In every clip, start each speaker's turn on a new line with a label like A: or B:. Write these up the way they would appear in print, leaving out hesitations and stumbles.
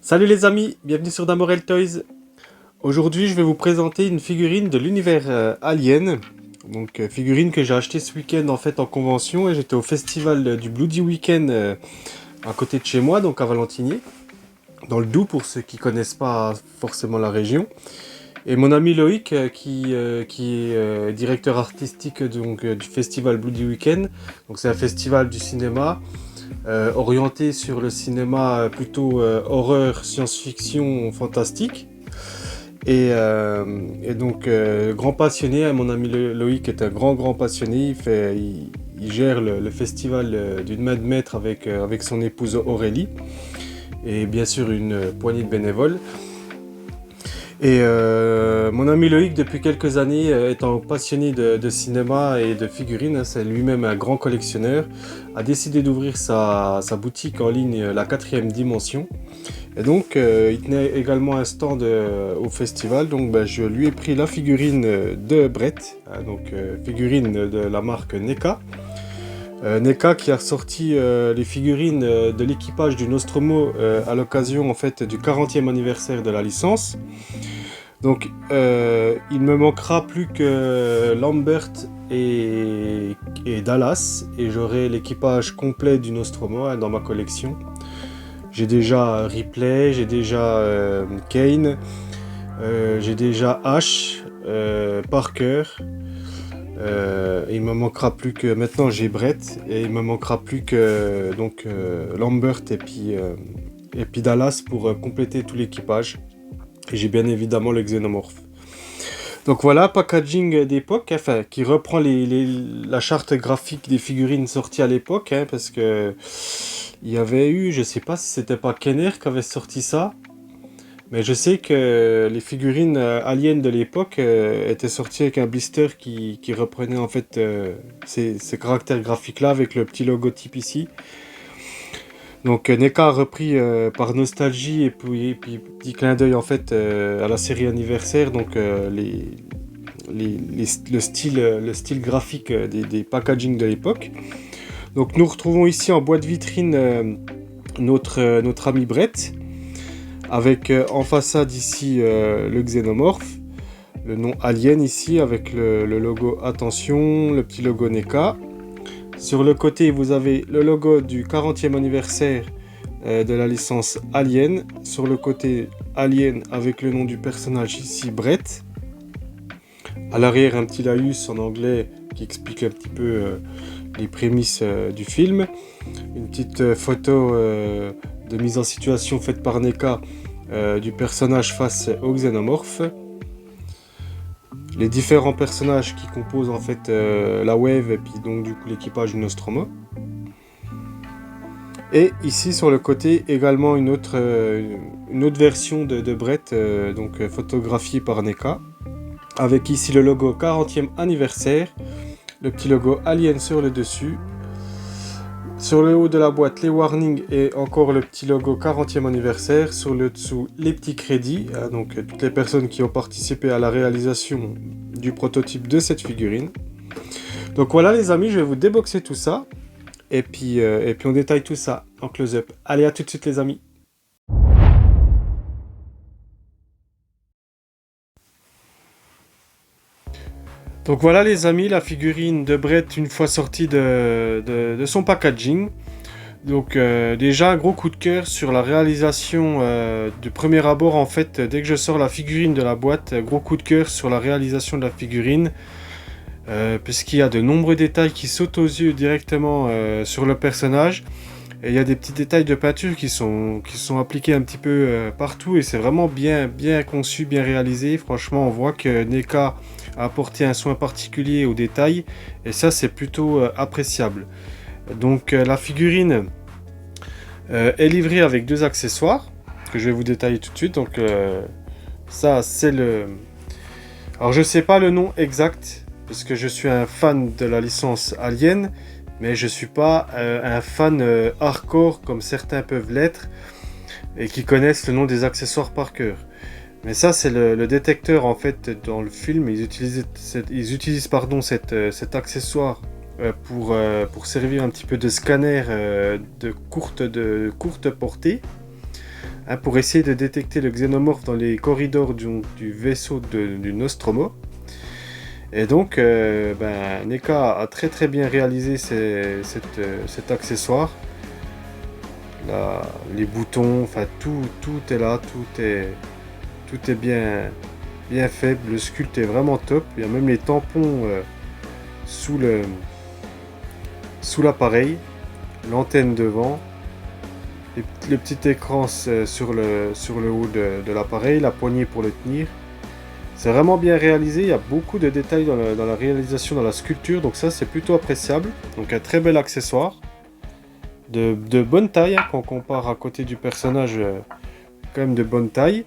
A: Salut les amis, bienvenue sur Damorel Toys. Aujourd'hui je vais vous présenter une figurine de l'univers Alien. Donc figurine que j'ai achetée ce week-end en fait en convention et j'étais au festival du Bloody Weekend à côté de chez moi, donc à Valentinier, dans le Doubs pour ceux qui connaissent pas forcément la région. Et mon ami Loïc qui est directeur artistique du festival Bloody Weekend. Donc c'est un festival du cinéma orienté sur le cinéma plutôt horreur, science-fiction, fantastique. Et donc, grand passionné, mon ami Loïc est un grand passionné. Il gère le festival d'une main de maître avec son épouse Aurélie et bien sûr une poignée de bénévoles. Et mon ami Loïc, depuis quelques années, étant passionné de cinéma et de figurines, c'est lui-même un grand collectionneur, a décidé d'ouvrir sa boutique en ligne, la 4e dimension. Et donc, il tenait également un stand au festival, donc je lui ai pris la figurine de Brett, figurine de la marque NECA. NECA qui a sorti les figurines de l'équipage du Nostromo à l'occasion en fait du 40e anniversaire de la licence. Donc il me manquera plus que Lambert et Dallas et j'aurai l'équipage complet du Nostromo dans ma collection. J'ai déjà Ripley, j'ai déjà Kane, j'ai déjà Ash, Parker. Il me manquera plus que maintenant j'ai Brett et il me manquera plus que Lambert et puis Dallas pour compléter tout l'équipage. Et j'ai bien évidemment le Xenomorph. Donc voilà, packaging d'époque, enfin qui reprend la charte graphique des figurines sorties à l'époque, parce que il y avait eu, je sais pas si c'était pas Kenner qui avait sorti ça. Mais je sais que les figurines aliens de l'époque étaient sorties avec un blister qui reprenait en fait ces caractères graphiques-là avec le petit logotype ici. Donc NECA a repris par nostalgie et puis petit clin d'œil en fait à la série anniversaire, donc le style graphique des packaging de l'époque. Donc nous retrouvons ici en boîte vitrine notre ami Brett. Avec en façade ici le Xenomorph, le nom Alien ici avec le logo Attention, le petit logo NECA. Sur le côté vous avez le logo du 40e anniversaire de la licence Alien. Sur le côté Alien avec le nom du personnage ici Brett. À l'arrière un petit laïus en anglais qui explique un petit peu les prémices du film. Une petite photo de mise en situation faite par NECA du personnage face au Xenomorph. Les différents personnages qui composent en fait la Wave et puis donc du coup l'équipage du Nostromo. Et ici sur le côté également une autre version de Brett photographiée par NECA. Avec ici le logo 40e anniversaire, le petit logo Alien sur le dessus. Sur le haut de la boîte, les warnings et encore le petit logo 40e anniversaire. Sur le dessous, les petits crédits, donc toutes les personnes qui ont participé à la réalisation du prototype de cette figurine. Donc voilà les amis, je vais vous déboxer tout ça. Et puis on détaille tout ça en close-up. Allez, à tout de suite les amis. Donc voilà les amis, la figurine de Brett une fois sortie de son packaging. Donc déjà un gros coup de cœur sur la réalisation du premier abord en fait. Dès que je sors la figurine de la boîte, gros coup de cœur sur la réalisation de la figurine. Puisqu'il y a de nombreux détails qui sautent aux yeux directement sur le personnage. Et il y a des petits détails de peinture qui sont appliqués un petit peu partout. Et c'est vraiment bien conçu, bien réalisé. Franchement on voit que NECA a apporté un soin particulier aux détails. Et ça c'est plutôt appréciable. Donc la figurine est livrée avec 2 accessoires que je vais vous détailler tout de suite. Donc ça c'est le... Alors je sais pas le nom exact parce que je suis un fan de la licence Alien, mais je suis pas un fan hardcore comme certains peuvent l'être et qui connaissent le nom des accessoires par cœur. Mais ça c'est le détecteur en fait dans le film. Ils utilisent cet accessoire pour servir un petit peu de scanner de courte portée. hein, pour essayer de détecter le xénomorphe dans les corridors du vaisseau du Nostromo. Et donc, NECA a très très bien réalisé cet accessoire. Là, les boutons, enfin tout est là, tout est bien fait. Le sculpte est vraiment top. Il y a même les tampons sous l'appareil, l'antenne devant, le petit écran sur le haut de l'appareil, la poignée pour le tenir. C'est vraiment bien réalisé, il y a beaucoup de détails dans la réalisation, dans la sculpture, donc ça c'est plutôt appréciable. Donc un très bel accessoire, de bonne taille, hein, quand on compare à côté du personnage, quand même de bonne taille.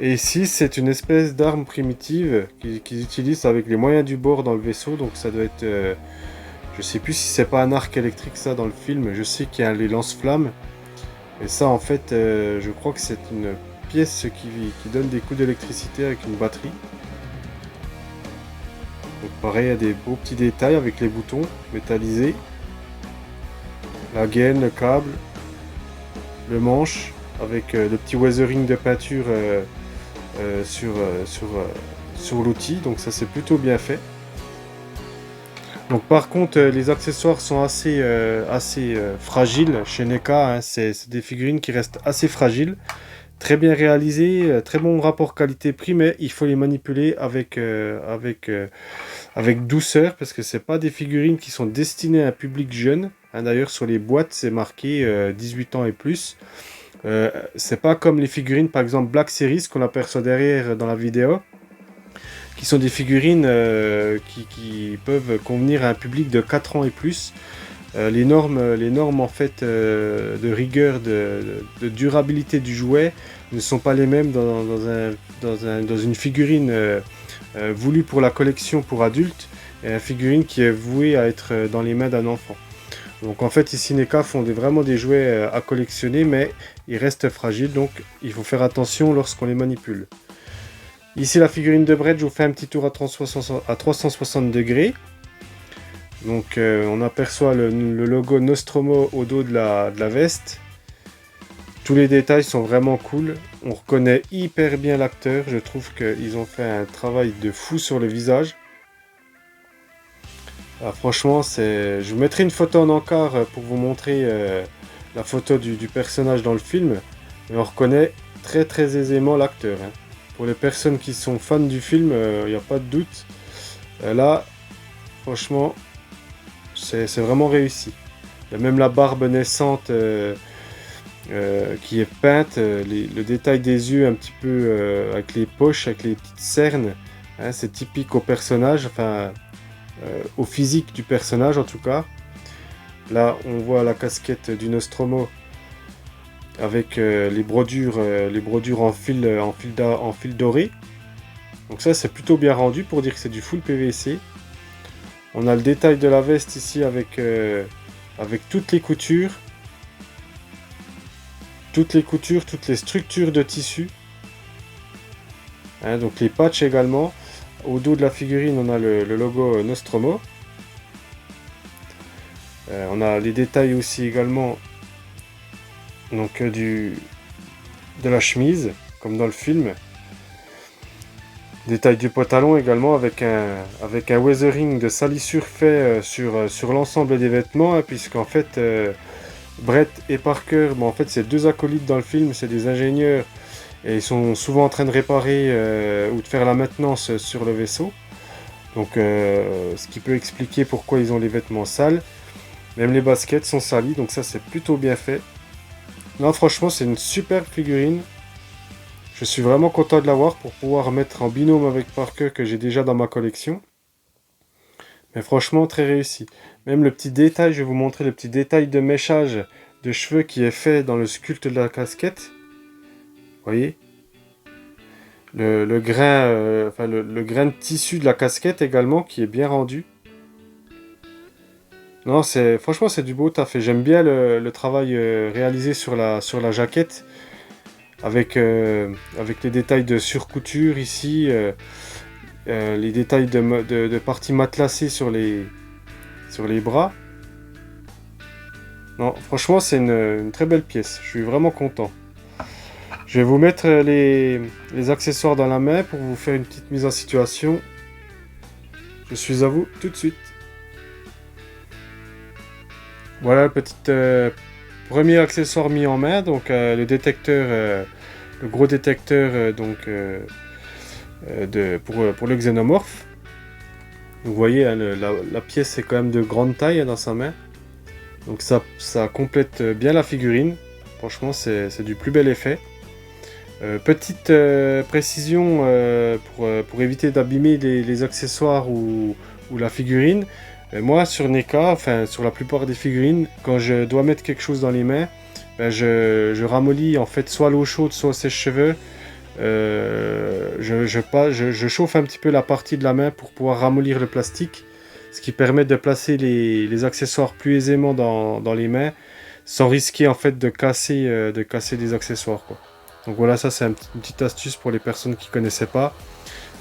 A: Et ici c'est une espèce d'arme primitive qu'ils utilisent avec les moyens du bord dans le vaisseau, donc ça doit être... je sais plus si c'est pas un arc électrique ça dans le film, je sais qu'il y a les lance-flammes. Et ça en fait, je crois que c'est une pièce qui donne des coups d'électricité avec une batterie. Donc pareil, il y a des beaux petits détails avec les boutons métallisés. La gaine, le câble, le manche, avec le petit weathering de peinture sur l'outil. Donc ça c'est plutôt bien fait. Donc par contre les accessoires sont assez fragiles chez NECA, hein. C'est des figurines qui restent assez fragiles, très bien réalisées, très bon rapport qualité-prix, mais il faut les manipuler avec douceur, parce que c'est pas des figurines qui sont destinées à un public jeune, hein. D'ailleurs sur les boîtes c'est marqué 18 ans et plus. C'est pas comme les figurines par exemple Black Series qu'on aperçoit derrière dans la vidéo, qui sont des figurines qui peuvent convenir à un public de 4 ans et plus. Les normes en fait de rigueur, de durabilité du jouet ne sont pas les mêmes dans une figurine voulue pour la collection pour adultes et une figurine qui est vouée à être dans les mains d'un enfant. Donc en fait ici NECA font vraiment des jouets à collectionner, mais ils restent fragiles, donc il faut faire attention lorsqu'on les manipule. Ici la figurine de Brett, je vous fais un petit tour à 360 degrés. Donc on aperçoit le logo Nostromo au dos de la veste. Tous les détails sont vraiment cool. On reconnaît hyper bien l'acteur. Je trouve qu'ils ont fait un travail de fou sur le visage. Alors, franchement, je vous mettrai une photo en encart pour vous montrer la photo du personnage dans le film. Et on reconnaît très très aisément l'acteur, hein. Pour les personnes qui sont fans du film, il n'y a pas de doute. Là, franchement, c'est vraiment réussi. Il y a même la barbe naissante qui est peinte, le détail des yeux un petit peu avec les poches, avec les petites cernes, hein, c'est typique au personnage, enfin au physique du personnage en tout cas. Là on voit la casquette du Nostromo avec les brodures en fil doré. Donc ça c'est plutôt bien rendu pour dire que c'est du full PVC. On a le détail de la veste ici avec toutes les coutures, toutes les structures de tissu, hein, donc les patchs également. Au dos de la figurine on a le logo Nostromo. On a les détails aussi également donc de la chemise comme dans le film. Détail du pantalon également avec un weathering de salissure fait sur l'ensemble des vêtements, hein, puisqu'en fait Brett et Parker, en fait c'est deux acolytes dans le film, c'est des ingénieurs et ils sont souvent en train de réparer ou de faire la maintenance sur le vaisseau. Donc ce qui peut expliquer pourquoi ils ont les vêtements sales. Même les baskets sont salies, donc ça c'est plutôt bien fait. Non, franchement c'est une super figurine. Je suis vraiment content de l'avoir pour pouvoir mettre en binôme avec Parker que j'ai déjà dans ma collection. Mais franchement très réussi. Même le petit détail, je vais vous montrer le petit détail de méchage de cheveux qui est fait dans le sculpte de la casquette. Vous voyez le grain, le grain de tissu de la casquette également qui est bien rendu. Non, franchement c'est du beau taf et j'aime bien le travail réalisé sur la jaquette avec les détails de surcouture ici, les détails de parties matelassées sur les bras. Non, franchement c'est une très belle pièce, je suis vraiment content. Je vais vous mettre les accessoires dans la main pour vous faire une petite mise en situation. Je suis à vous tout de suite. Voilà le petit premier accessoire mis en main, donc le détecteur, le gros détecteur pour le xénomorphe. Vous voyez, hein, la pièce est quand même de grande taille, hein, dans sa main. Donc ça complète bien la figurine. Franchement, c'est du plus bel effet. Petite précision pour éviter d'abîmer les accessoires ou la figurine. Moi, sur NECA, enfin sur la plupart des figurines, quand je dois mettre quelque chose dans les mains, ben, je ramollis en fait soit l'eau chaude, soit au sèche-cheveux. Je chauffe un petit peu la partie de la main pour pouvoir ramollir le plastique, ce qui permet de placer les accessoires plus aisément dans les mains, sans risquer en fait de casser des accessoires, quoi. Donc voilà, ça c'est une petite astuce pour les personnes qui ne connaissaient pas,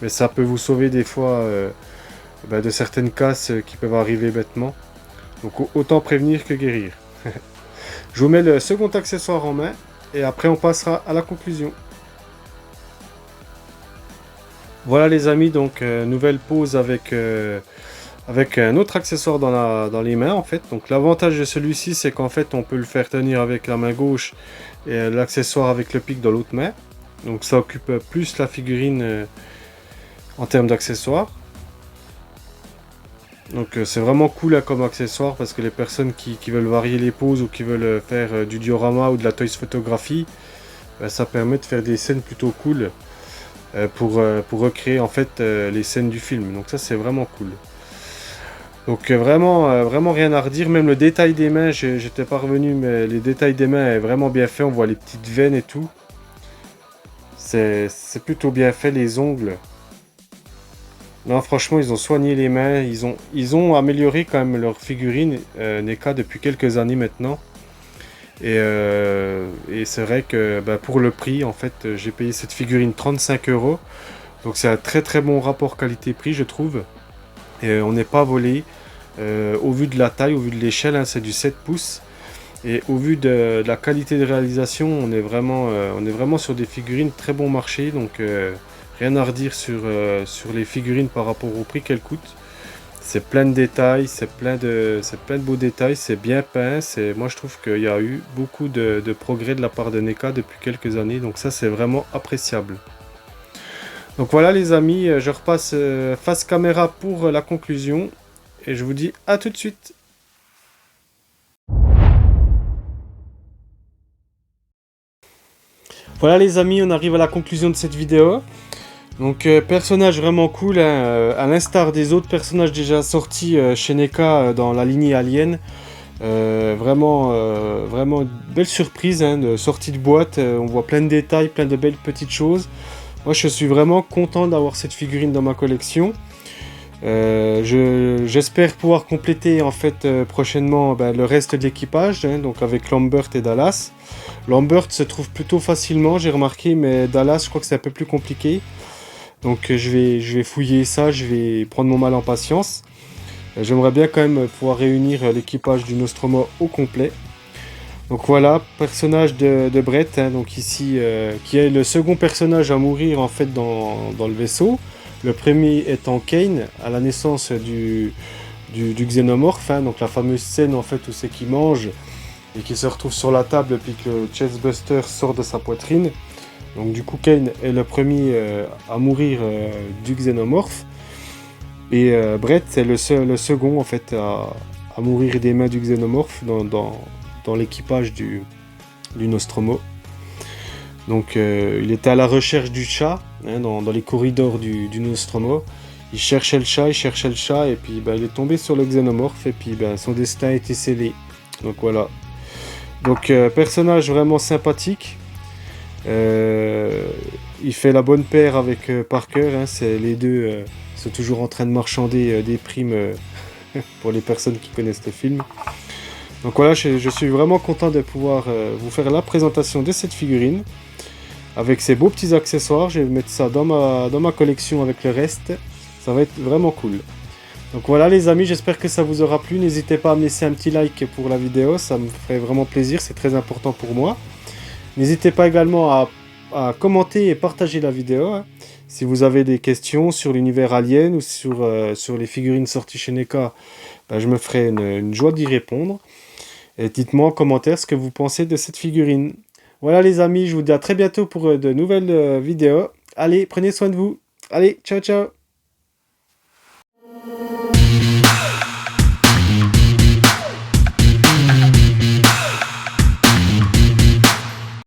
A: mais ça peut vous sauver des fois de certaines casses qui peuvent arriver bêtement. Donc autant prévenir que guérir. Je vous mets le second accessoire en main et après on passera à la conclusion. Voilà les amis, donc nouvelle pause avec un autre accessoire dans les mains en fait. Donc l'avantage de celui-ci, c'est qu'en fait on peut le faire tenir avec la main gauche et l'accessoire avec le pic dans l'autre main. Donc ça occupe plus la figurine en termes d'accessoires. Donc c'est vraiment cool, hein, comme accessoire, parce que les personnes qui veulent varier les poses ou qui veulent faire du diorama ou de la toys photographie, ça permet de faire des scènes plutôt cool pour recréer en fait les scènes du film. Donc ça c'est vraiment cool. Donc vraiment rien à redire. Même le détail des mains, j'étais pas revenu, mais les détails des mains est vraiment bien fait. On voit les petites veines et tout. C'est plutôt bien fait, les ongles. Non, franchement, ils ont soigné les mains. Ils ont amélioré quand même leur figurine NECA depuis quelques années maintenant. Et c'est vrai que pour le prix, en fait, j'ai payé cette figurine 35 €. Donc c'est un très très bon rapport qualité-prix, je trouve. Et on n'est pas volé. Au vu de la taille, au vu de l'échelle, hein, c'est du 7 pouces. Et au vu de la qualité de réalisation, on est vraiment sur des figurines très bon marché. Donc rien à redire sur les figurines par rapport au prix qu'elles coûtent. C'est plein de détails, c'est plein de beaux détails, c'est bien peint. Moi je trouve qu'il y a eu beaucoup de progrès de la part de NECA depuis quelques années. Donc ça c'est vraiment appréciable. Donc voilà les amis, je repasse face caméra pour la conclusion. Et je vous dis à tout de suite. Voilà les amis, on arrive à la conclusion de cette vidéo. Donc personnage vraiment cool, hein, à l'instar des autres personnages déjà sortis chez NECA dans la lignée Alien. Vraiment une belle surprise, hein, de sortie de boîte. On voit plein de détails, plein de belles petites choses. Moi je suis vraiment content d'avoir cette figurine dans ma collection. J'espère pouvoir compléter en fait prochainement le reste de l'équipage, hein, donc avec Lambert et Dallas. Lambert se trouve plutôt facilement, j'ai remarqué, mais Dallas je crois que c'est un peu plus compliqué. Donc je vais fouiller ça, je vais prendre mon mal en patience. J'aimerais bien quand même pouvoir réunir l'équipage du Nostromo au complet. Donc voilà, personnage de Brett, hein, donc ici, qui est le second personnage à mourir en fait dans le vaisseau. Le premier étant Kane, à la naissance du xénomorphe, hein, donc la fameuse scène en fait où c'est qu'il mange et qu'il se retrouve sur la table puis que le chestbuster sort de sa poitrine. Donc du coup Kane est le premier à mourir du xénomorphe. Et Brett c'est le second en fait à mourir des mains du xénomorphe dans l'équipage du Nostromo. Donc il était à la recherche du chat, hein, dans les corridors du Nostromo. Il cherchait le chat, et puis il est tombé sur le xénomorphe, et puis son destin a été scellé. Donc voilà. Donc personnage vraiment sympathique. Il fait la bonne paire avec Parker, hein, les deux sont toujours en train de marchander des primes pour les personnes qui connaissent le film. Donc voilà, je suis vraiment content de pouvoir vous faire la présentation de cette figurine. Avec ces beaux petits accessoires, je vais mettre ça dans ma collection avec le reste. Ça va être vraiment cool. Donc voilà les amis, j'espère que ça vous aura plu. N'hésitez pas à me laisser un petit like pour la vidéo, ça me ferait vraiment plaisir, c'est très important pour moi. N'hésitez pas également à à commenter et partager la vidéo, hein. Si vous avez des questions sur l'univers Alien ou sur les figurines sorties chez NECA, ben, je me ferai une joie d'y répondre. Et dites-moi en commentaire ce que vous pensez de cette figurine. Voilà les amis, je vous dis à très bientôt pour de nouvelles vidéos. Allez, prenez soin de vous. Allez, ciao ciao.